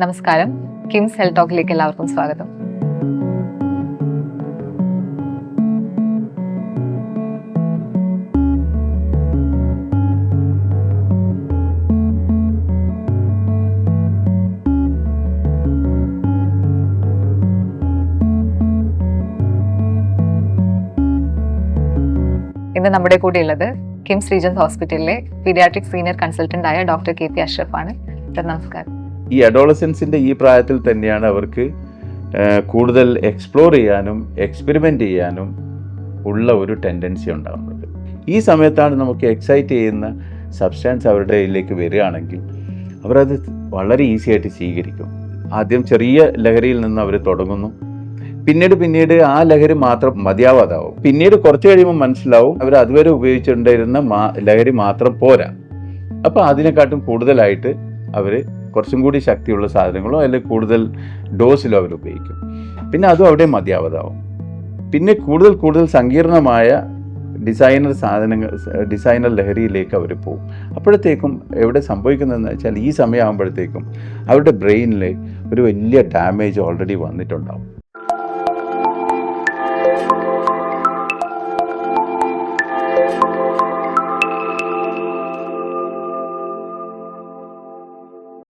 നമസ്കാരം. കിംസ് ഹെൽത്ത് ടോക്കിലേക്ക് എല്ലാവർക്കും സ്വാഗതം. ഇന്ന് നമ്മുടെ കൂടെ ഉള്ളത് കിംസ് റീജൻസ് ഹോസ്പിറ്റലിലെ പീഡിയാട്രിക് സീനിയർ കൺസൾട്ടന്റ് ആയ ഡോക്ടർ KP അഷ്റഫ് ആണ്. സർ നമസ്കാരം. ഈ അഡോളസൻസിൻ്റെ ഈ പ്രായത്തിൽ തന്നെയാണ് അവർക്ക് കൂടുതൽ എക്സ്പ്ലോർ ചെയ്യാനും എക്സ്പെരിമെൻ്റ് ചെയ്യാനും ഉള്ള ഒരു ടെൻഡൻസി ഉണ്ടാകുന്നത്. ഈ സമയത്താണ് നമുക്ക് എക്സൈറ്റ് ചെയ്യുന്ന സബ്സ്റ്റാൻസ് അവരുടെ ഇതിലേക്ക് വരികയാണെങ്കിൽ അവരത് വളരെ ഈസി ആയിട്ട് സ്വീകരിക്കും. ആദ്യം ചെറിയ ലഹരിയിൽ നിന്ന് അവർ തുടങ്ങുന്നു, പിന്നീട് ആ ലഹരി മാത്രം മതിയാവാതാവും. പിന്നീട് കുറച്ച് കഴിയുമ്പോൾ മനസ്സിലാവും അവർ അതുവരെ ഉപയോഗിച്ചിട്ടുണ്ടായിരുന്ന ലഹരി മാത്രം പോരാ. അപ്പോൾ അതിനെക്കാട്ടും കൂടുതലായിട്ട് അവർ കുറച്ചും കൂടി ശക്തിയുള്ള സാധനങ്ങളോ അല്ലെങ്കിൽ കൂടുതൽ ഡോസിലോ അവർ ഉപയോഗിക്കും. പിന്നെ അതും അവിടെ മതിയാവാതാവും. പിന്നെ കൂടുതൽ സങ്കീർണമായ ഡിസൈനർ ലഹരിയിലേക്ക് അവർ പോകും. അപ്പോഴത്തേക്കും എവിടെ സംഭവിക്കുന്നതെന്ന് വെച്ചാൽ ഈ സമയമാകുമ്പോഴത്തേക്കും അവരുടെ ബ്രെയിനിൽ ഒരു വലിയ ഡാമേജ് ഓൾറെഡി വന്നിട്ടുണ്ടാവും.